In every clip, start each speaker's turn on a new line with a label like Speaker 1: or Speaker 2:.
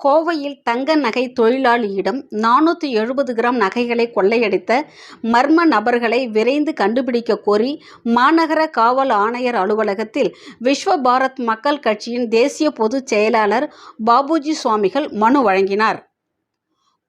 Speaker 1: கோவையில் தங்க நகை தொழிலாளியிடம் 470 கிராம் நகைகளை கொள்ளையடித்த மர்ம நபர்களை விரைந்து கண்டுபிடிக்க கோரி மாநகர காவல் ஆணையர் அலுவலகத்தில் விஸ்வ பாரத் மக்கள் கட்சியின் தேசிய பொதுச் செயலாளர் பாபுஜி சுவாமிகள் மனு வழங்கினார்.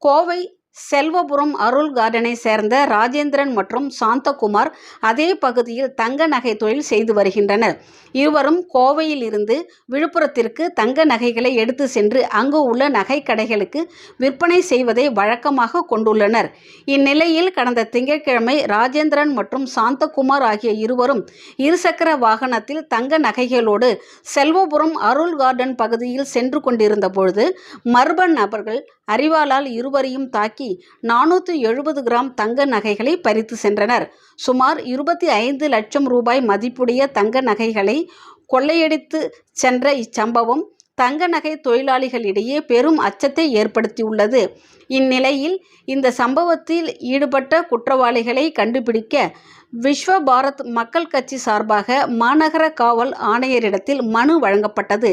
Speaker 1: கோவை செல்வபுரம் அருள் கார்டனை சேர்ந்த ராஜேந்திரன் மற்றும் சாந்தகுமார் அதே பகுதியில் தங்க நகை தொழில் செய்து வருகின்றனர். இருவரும் கோவையில் இருந்து விழுப்புரத்திற்கு தங்க நகைகளை எடுத்து சென்று அங்கு உள்ள நகை கடைகளுக்கு விற்பனை செய்வதை வழக்கமாக கொண்டுள்ளனர். இந்நிலையில் கடந்த திங்கட்கிழமை ராஜேந்திரன் மற்றும் சாந்தகுமார் ஆகிய இருவரும் இருசக்கர வாகனத்தில் தங்க நகைகளோடு செல்வபுரம் அருள் கார்டன் பகுதியில் சென்று கொண்டிருந்த பொழுது மர்ம நபர்கள் அரிவாளால் இருவரையும் தாக்கி 470 கிராம் தங்க நகைகளை பறித்து சென்றனர். சுமார் 25 லட்சம் ரூபாய் மதிப்புடைய தங்க நகைகளை கொள்ளையடித்து சென்ற இச்சம்பவம் தங்க நகை தொழிலாளிகளிடையே பெரும் அச்சத்தை ஏற்படுத்தியுள்ளது. இந்நிலையில் இந்த சம்பவத்தில் ஈடுபட்ட குற்றவாளிகளை கண்டுபிடிக்க விஸ்வ பாரத் மக்கள் கட்சி சார்பாக மாநகர காவல் ஆணையரிடத்தில் மனு வழங்கப்பட்டது.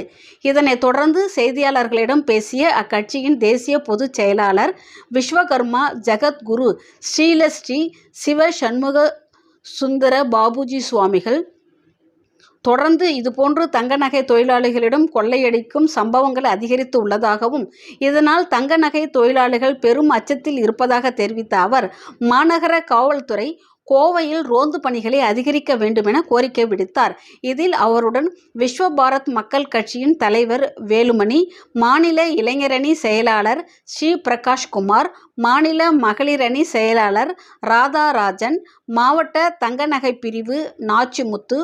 Speaker 1: இதனைத் தொடர்ந்து செய்தியாளர்களிடம் பேசிய அக்கட்சியின் தேசிய பொதுச் செயலாளர் விஸ்வகர்மா ஜெகத்குரு ஸ்ரீலஸ்ரீ சிவ சண்முக சுந்தர பாபுஜி சுவாமிகள், தொடர்ந்து இதுபோன்று தங்க நகை தொழிலாளிகளிடம் கொள்ளையடிக்கும் சம்பவங்கள் அதிகரித்து உள்ளதாகவும் இதனால் தங்க நகை தொழிலாளிகள் பெரும் அச்சத்தில் இருப்பதாக தெரிவித்த அவர், மாநகர காவல்துறை கோவையில் ரோந்து பணிகளை அதிகரிக்க வேண்டுமென கோரிக்கை விடுத்தார். இதில் அவருடன் விஸ்வ பாரத் மக்கள் கட்சியின் தலைவர் வேலுமணி, மாநில இளைஞரணி செயலாளர் ஸ்ரீ பிரகாஷ்குமார், மாநில மகளிரணி செயலாளர் ராதாராஜன், மாவட்ட தங்க நகை பிரிவு நாச்சிமுத்து,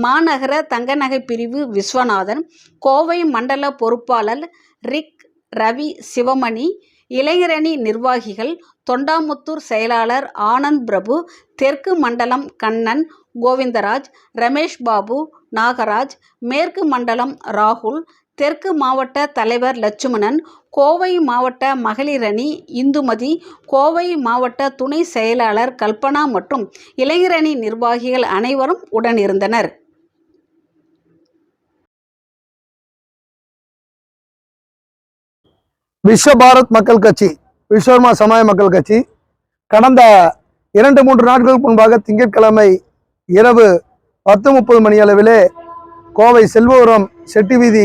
Speaker 1: மாநகர தங்க நகை பிரிவு விஸ்வநாதன், கோவை மண்டல பொறுப்பாளர் ரிக் ரவி சிவமணி, இளைஞரணி நிர்வாகிகள், தொண்டாமுத்தூர் செயலாளர் ஆனந்த் பிரபு, தெற்கு மண்டலம் கண்ணன், கோவிந்தராஜ், ரமேஷ் பாபு, நாகராஜ், மேற்கு மண்டலம் ராகுல், தெற்கு மாவட்ட தலைவர் லட்சுமணன், கோவை மாவட்ட மகளிரணி இந்துமதி, கோவை மாவட்ட துணை செயலாளர் கல்பனா மற்றும் இளைஞரணி நிர்வாகிகள் அனைவரும் உடனிருந்தனர்.
Speaker 2: விஸ்வ பாரத் மக்கள் கட்சி, விஸ்வகர்மா சமாய மக்கள் கட்சி கடந்த 2-3 நாட்களுக்கு முன்பாக திங்கட்கிழமை இரவு 10:30 மணி அளவிலே கோவை செல்வபுரம் செட்டி வீதி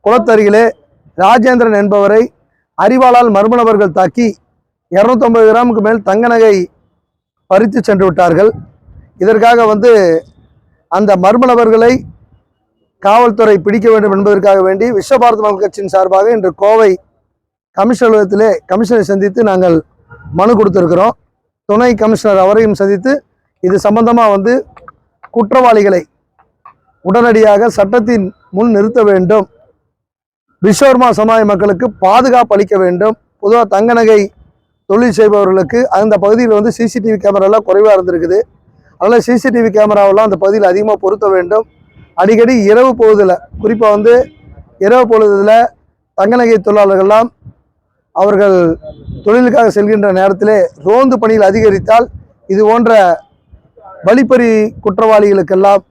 Speaker 2: குளத்தருகிலே ராஜேந்திரன் என்பவரை அரிவாளால் மர்ம நபர்கள் தாக்கி 250 கிராமுக்கு மேல் தங்க நகை பறித்து சென்று விட்டார்கள். இதற்காக அந்த மர்ம நபர்களை காவல்துறை பிடிக்க வேண்டும் என்பதற்காக வேண்டி விஸ்வ பாரத் மக்கள் கட்சியின் சார்பாக இன்று கோவை கமிஷனர் அலுவலகத்திலே கமிஷனரை சந்தித்து நாங்கள் மனு கொடுத்திருக்கிறோம். துணை கமிஷனர் அவரையும் சந்தித்து இது சம்பந்தமாக குற்றவாளிகளை உடனடியாக சட்டத்தின் முன் நிறுத்த வேண்டும், விஸ்வகர்மா சமுதாய மக்களுக்கு பாதுகாப்பு அளிக்க வேண்டும். பொதுவாக தங்க நகை தொழில் செய்பவர்களுக்கு அந்த பகுதியில் சிசிடிவி கேமராலாம் குறைவாக இருந்திருக்குது. அதனால் சிசிடிவி கேமராவெல்லாம் அந்த பகுதியில் அதிகமாக பொருத்த வேண்டும். அடிக்கடி இரவு பொழுதில், குறிப்பாக இரவு பொழுதில் தங்க நகை தொழிலாளர்கள்லாம் அவர்கள் தொழிலுக்காக செல்கின்ற நேரத்திலே ரோந்து பணிகள் அதிகரித்தால் இது போன்ற வழிப்பறி குற்றவாளிகளுக்கெல்லாம்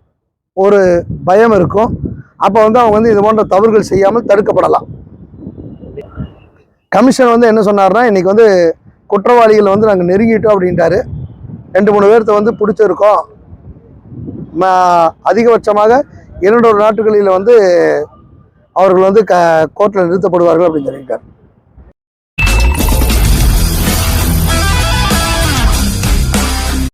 Speaker 2: ஒரு பயம் இருக்கும். அப்போ அவங்க இது போன்ற தவறுகள் செய்யாமல் தடுக்கப்படலாம். கமிஷனர் என்ன சொன்னார்னா, இன்னைக்கு குற்றவாளிகள் நாங்கள் நெருங்கிட்டோம் அப்படின்ட்டாரு. 2-3 பேர்த்த பிடிச்சிருக்கோம். அதிகபட்சமாக 2 நாட்களில் அவர்கள் கோர்ட்டில் நிறுத்தப்படுவார்கள் அப்படின்னு சொல்லியிருக்கார்.